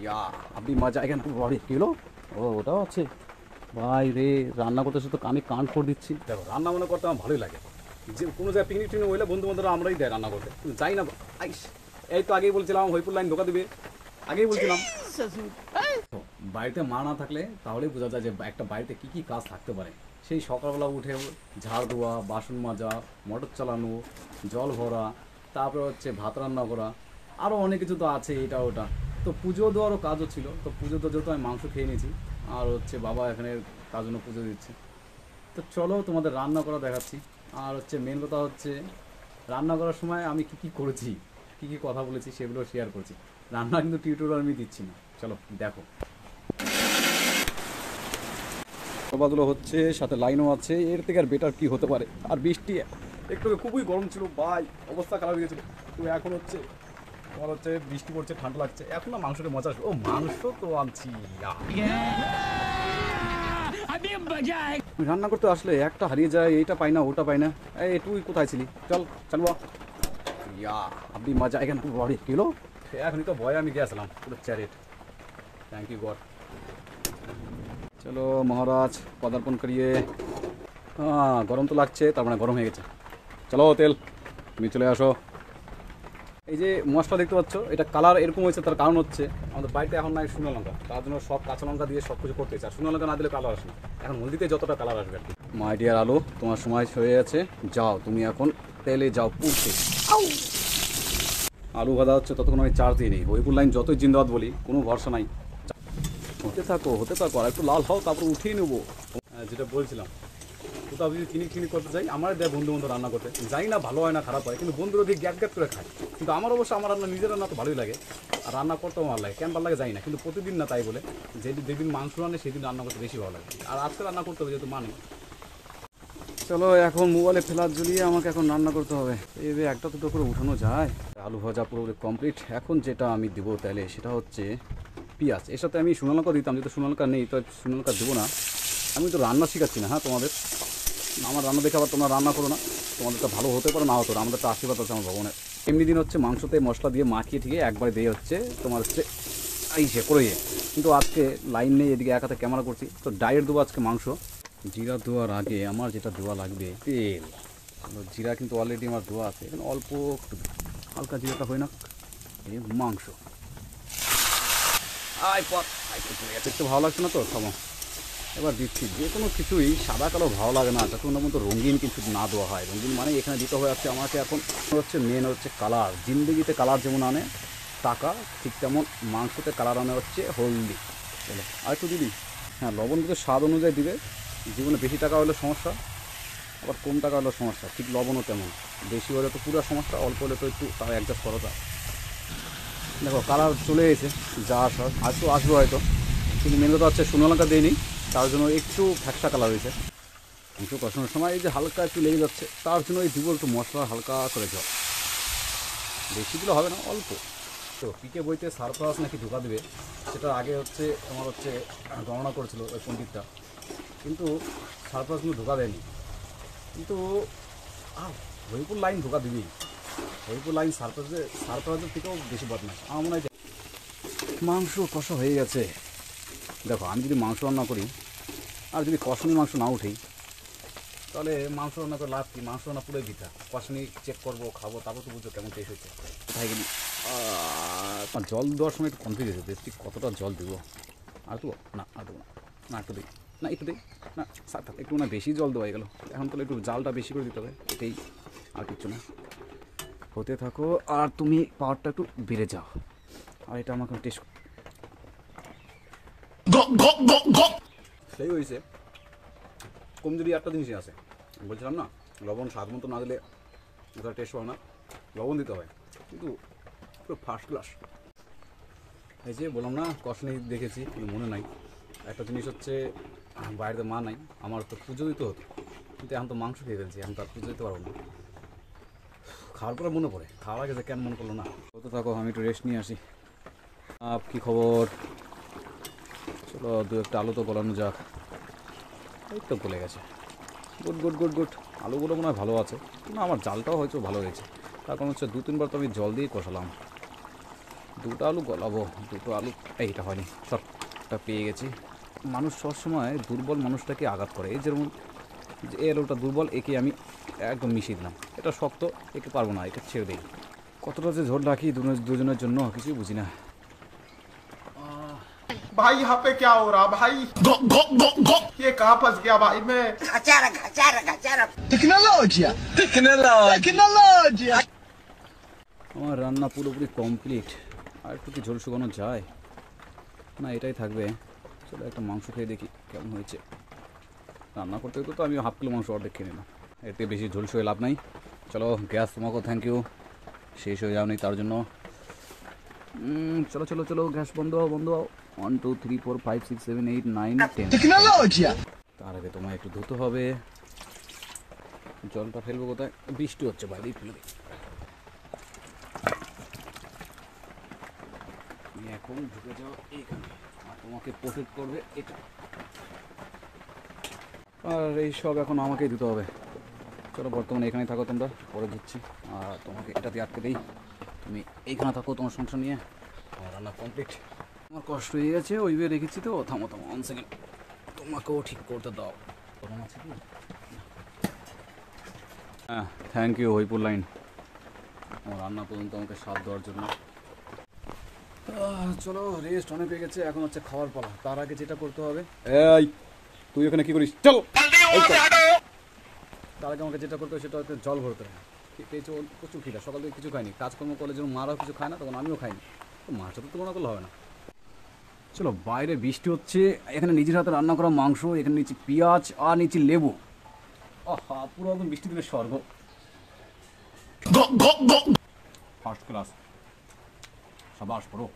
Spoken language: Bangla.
ইয়া আপনি মজা এখানে বাড়ি কি হলো? ও ওটাও আছে ভাই রে, রান্না করতে তো আমি কান করে দিচ্ছি। দেখো রান্না মনে করতে আমার ভালোই লাগে, যে কোনো জায়গায় পিকনিক টিকনিক হইলে বন্ধু বান্ধবরা আমরাই দেয় রান্না করতে, কিন্তু যাই না। আইস এই তো আগেই বলছিলাম হরিপুর লাইন ধোকা দিবে, আগেই বলছিলাম। বাড়িতে মা না থাকলে তাহলেই বোঝা যায় যে একটা বাড়িতে কী কী কাজ থাকতে পারে। সেই সকালবেলা উঠে ঝাড় দেওয়া, বাসন মাজা, মোটর চালানো, জল ভরা, তারপরে হচ্ছে ভাত রান্না করা, আরও অনেক কিছু তো আছে এটা ওটা। তো পুজো দেওয়ারও কাজও ছিল, তো পুজো তো যেহেতু আমি মাংস খেয়ে নিয়েছি, আর হচ্ছে বাবা এখানে তার জন্য পুজো দিচ্ছে। তো চলো তোমাদের রান্না করা দেখাচ্ছি। আর হচ্ছে মেন কথা হচ্ছে রান্না করার সময় আমি কী কী করেছি, কী কী কথা বলেছি সেগুলো শেয়ার করছি। রান্না কিন্তু টিউটোরিয়াল আমি দিচ্ছি না, চলো দেখো। বাদগুলো হচ্ছে, সাথে লাইনও আছে, এর থেকে আর বেটার কি হতে পারে। আর বৃষ্টি একটু খুবই গরম ছিল ভাই, অবস্থা খারাপ হয়ে গেছিলো। তো এখন হচ্ছে তোমার হচ্ছে বৃষ্টি পড়ছে, ঠান্ডা লাগছে, এখন না মাংসটা মজা আসবে। ও মাংস তো আনছি। রান্না করতে আসলে একটা হারিয়ে যায়, এইটা পাই না ওটা পাই না। এই তুই কোথায় ছিলি? চল চালবা ইয়া আপনি মজা এখানে বাড়ি কিলো। এখনই তো ভয় আমি গিয়েছিলাম পুরো চ্যারেট। Thank you god. চলো মহারাজ পদার্পণ করিয়ে। হ্যাঁ গরম তো লাগছে, তার মানে গরম হয়ে গেছে। চলো তেল তুমি চলে আসো। এই যে মশলা দেখতে পাচ্ছ, এটা কালার এরকম হয়েছে, তার কারণ হচ্ছে আমাদের বাড়িতে এখন নাই শুকনো লঙ্কা, তার জন্য সব কাঁচা লঙ্কা দিয়ে সব কিছু করতে চাই। শুকনো লঙ্কা না দিলে কালার আসে না, এখন হলদিতে যতটা কালার আসবে আর কি। মাই ডিয়ার আলু, তোমার সময় হয়ে গেছে, যাও তুমি এখন তেলে যাও পুড়তে। আলু ভাজা হচ্ছে, ততক্ষণ আমি চার্জ দিয়ে নিই। হরিপুর লাইন যতই জিন্দাবাদ বলি কোনো ভরসা নাই। হতে থাকো আর একটু লাল হও, তারপর উঠিয়ে নেবো। যেটা বলছিলাম, কোথাও যদি কিনিক করতে যাই, আমার দেয় বন্ধু রান্না করতে, যাই না ভালো হয় না খারাপ হয়, কিন্তু বন্ধুরা দিয়ে গ্যাপ করে খায়। কিন্তু আমার অবশ্য আমার রান্না, নিজের রান্না তো ভালোই লাগে, আর রান্না করতেও ভালো লাগে। কেন ভালো লাগে যাই না, কিন্তু প্রতিদিন না, তাই বলে যেদিন মাংস রান্নে সেদিন রান্না করতে বেশি ভালো লাগে। আর আজকে রান্না করতে হবে যেহেতু মানে। চলো এখন মোবাইলে ফ্ল্যাশ ঝুলিয়ে আমাকে এখন রান্না করতে হবে। এই একটা দুটো করে উঠানো যায়। আলু ভাজা পুরো কমপ্লিট। এখন যেটা আমি দেবো তাহলে সেটা হচ্ছে পেঁয়াজ। এর সাথে আমি শুকনো লঙ্কা দিতাম, যেহেতু শুকনো লঙ্কা নেই তো শুকনো লঙ্কা দেবো না। আমি তো রান্না শেখাচ্ছি না, হ্যাঁ তোমাদের। আমার রান্না দেখে আবার তোমরা রান্না করো না, তোমাদেরটা ভালো হতে পারে না হতো, আমাদের একটা আশীর্বাদ আছে আমার ভগবানের। এমনি দিন হচ্ছে মাংসতে মশলা দিয়ে মাখিয়ে ঠিকই একবার দিয়ে হচ্ছে তোমার হচ্ছে আইসে করে। কিন্তু আজকে লাইন নেই, এদিকে এক হাতে ক্যামেরা করছি, তো ডাইরেক্ট দেবো আজকে মাংস। জিরা দেওয়ার আগে আমার যেটা দেওয়া লাগবে তেল। জিরা কিন্তু অলরেডি আমার দেওয়া আছে, এখানে অল্প একটু হালকা জিরাটা হয় না। এই মাংস একটু ভালো লাগছে না তো থামো। এবার দিচ্ছি, যে কোনো কিছুই সাদা কালো ভালো লাগে না যতক্ষণ না মতো রঙিন কিছু না দেওয়া হয়। রঙিন মানে এখানে দিতে হয়ে যাচ্ছে আমাকে এখন হচ্ছে মেন হচ্ছে কালার। জিন্দগিতে কালার যেমন আনে টাকা, ঠিক তেমন মাংসতে কালার আনে হচ্ছে হলদি। চলো আর একটু দিবি। হ্যাঁ লবণ কিন্তু স্বাদ অনুযায়ী দিবে। জীবনে বেশি টাকা হলে সমস্যা, আবার কম টাকা হলে সমস্যা, ঠিক লবণও তেমন। বেশি হলে তো পুরো সমস্যা, অল্প হলে তো একটু তাও অ্যাডজাস্ট করা যায়। দেখো কালার চলে এসেছে, যা আসার আর তো আসবে হয়তো, কিন্তু মেন কথা হচ্ছে শুকনো লঙ্কা দিইনি, তার জন্য একটু ফ্যাকসা কালার হয়েছে। একটু কষানোর সময় এই যে হালকা একটু লেগে যাচ্ছে, তার জন্য এই দিব একটু মশলা হালকা করে জল। বেশি দিলে হবে না, অল্প। তো পিকে বইতে সারপ্রাইজ নাকি ঢোকা দেবে, সেটা আগে হচ্ছে আমার হচ্ছে গণনা করেছিল ওই পণ্ডিতটা, কিন্তু সারপ্রাইজ কিন্তু ঢোকা দেয়নি। কিন্তু হরিপুর লাইন ঢোকা দিবি, হরিপুর লাইন সারপ্রাইজের থেকেও বেশি বদমাশ আমার মনে হয়। মাংস কষা হয়ে গেছে। দেখো আমি যদি মাংস রান্না করি আর যদি কষানি মাংস না উঠেই, তাহলে মাংস রান্না করে লাভ কি? মাংস রান্না পুরোই দিতা, কষানি চেক করবো খাবো, তারপর তো বুঝছো কেমন টেস্ট হচ্ছে। কোথায় গেলি? জল দেওয়ার সময় একটু কনফিউজ হয়েছে, ঠিক কতটা জল দেবো। আর তো না, আর দেবো না, একটু দিই, না একটু দিই, না একটু না বেশি জল দেওয়া হয়ে গেলো। এখন তাহলে একটু জালটা বেশি করে দিতে হবে, এটাই, আর কিচ্ছু না। হতে থাকো আর তুমি পাওয়ারটা একটু বেড়ে যাও। আর এটা আমাকে টেস্ট সেই হয়েছে। কমজোরি একটা জিনিসই আছে, বলছিলাম না লবণ স্বাদ মতো না দিলে ওটা টেস্ট হয় না, লবণ দিতে হয়, কিন্তু পুরো ফার্স্ট ক্লাস। এই যে বললাম না কষানি দেখেছি কিন্তু মনে নাই। একটা জিনিস হচ্ছে বাইরেতে মা নাই, আমার তো পুজো দিতে হতো, কিন্তু এখন তো মাংস খেয়ে ফেলছি, এখন তো আর পুজো দিতে পারবো না। খাওয়ার পরে মনে পড়ে, খাওয়া গেছে কেন মনে করলো না। হতে থাকো, আমি একটু রেস্ট নিয়ে আসি। কী খবর? চলো দু একটা আলু তো গলানো যাক। এই তো গলে গেছে, গুড গুড গুড গুড। আলুগুলো মনে হয় ভালো আছে, না আমার জালটাও হয়তো ভালো হয়েছে, তার কারণ হচ্ছে 2-3 বার তো আমি জল দিয়ে কষালাম। দুটো আলু গলাবো, দুটো আলু এইটা হয়নি, সবটা পেয়ে গেছি। মানুষ সবসময় দুর্বল মানুষটাকে আঘাত করে, এই যেমন যে এই আলুটা দুর্বল, একে আমি একদম মিশিয়ে দিলাম, এটা শক্ত, একে পারবো না, একে ছেড়ে দিই। কতটা যে ঝোল রাখি দুজনের জন্য কিছুই বুঝি না। भाई यहाँ पे क्या हो रहा भाई? ये कहाँ फंस गया भाई मैं? Tecnologia! Tecnologia! আমার রান্না পুরোপুরি কমপ্লিট। আর একটু কি ঝোল শুকানো যায়? না, এটাই থাকবে। চলো একটা মাংস খেয়ে দেখি কেমন হয়েছে। রান্না করতে করতে তো আমি হাফ কিলো মাংস অর্ধেক খেয়ে নিলাম, এতে বেশি ঝোল শুয়ে লাভ নাই। চলো গ্যাস তোমাকেও থ্যাংক ইউ, শেষ হয়ে যাওনি তার জন্য। চলো চলো চলো, গ্যাস বন্ধ 1 2 3 4 5 6 7 8 9 10। Tecnologia! তার আগে তোমায় একটু ধুতে হবে। জলটা ফেলবো কোথায়? বৃষ্টি হচ্ছে, বাইরেই ফেলে দিই। তুমি এখন ঢুকে যাও এইখানে, আর তোমাকে প্রোটেক্ট করবে এটা। আর এই সব এখন আমাকেই দিতে হবে। চলো বর্তমানে এখানেই থাকো তোমরা, পরে দিচ্ছি। আর তোমাকে এটা দিয়ে আটকে দিই, তুমি এইখানে থাকো তোমার সংসার নিয়ে। আমার রান্না কমপ্লিট। আমার কষ্ট হয়ে গেছে, ওইভাবে রেখেছি তো। থামো 1 সেকেন্ড, তোমাকেও ঠিক করতে দাও। গরম আছে কি? হ্যাঁ, থ্যাংক ইউ হইপুর লাইন, আমার রান্না পর্যন্ত আমাকে স্বাদ দেওয়ার জন্য। চলো রেস্ট অনেক হয়ে গেছে, এখন হচ্ছে খাওয়ার পালা। তার আগে যেটা করতে হবে, এই তুই এখানে কি করিস? চল। তার আগে আমাকে যেটা করতে হবে সেটা হচ্ছে জল ভরতে হবে। পেয়েছে প্রচুর খিদা, সকাল থেকে কিছু খাইনি, কাজকর্ম করলে যেমন মারাও কিছু খায় না, তখন আমিও খাইনি। তো মাছটা তো তুলনা করলে হবে না। চলো, বাইরে বৃষ্টি হচ্ছে, এখানে নিজের হাতে রান্না করা মাংস, এখানে নিচে পেঁয়াজ আর নিচে লেবু। আহা, পুরো একদম বৃষ্টি দিনের স্বর্গ, ফার্স্ট ক্লাস। সাবাস, পড়ো।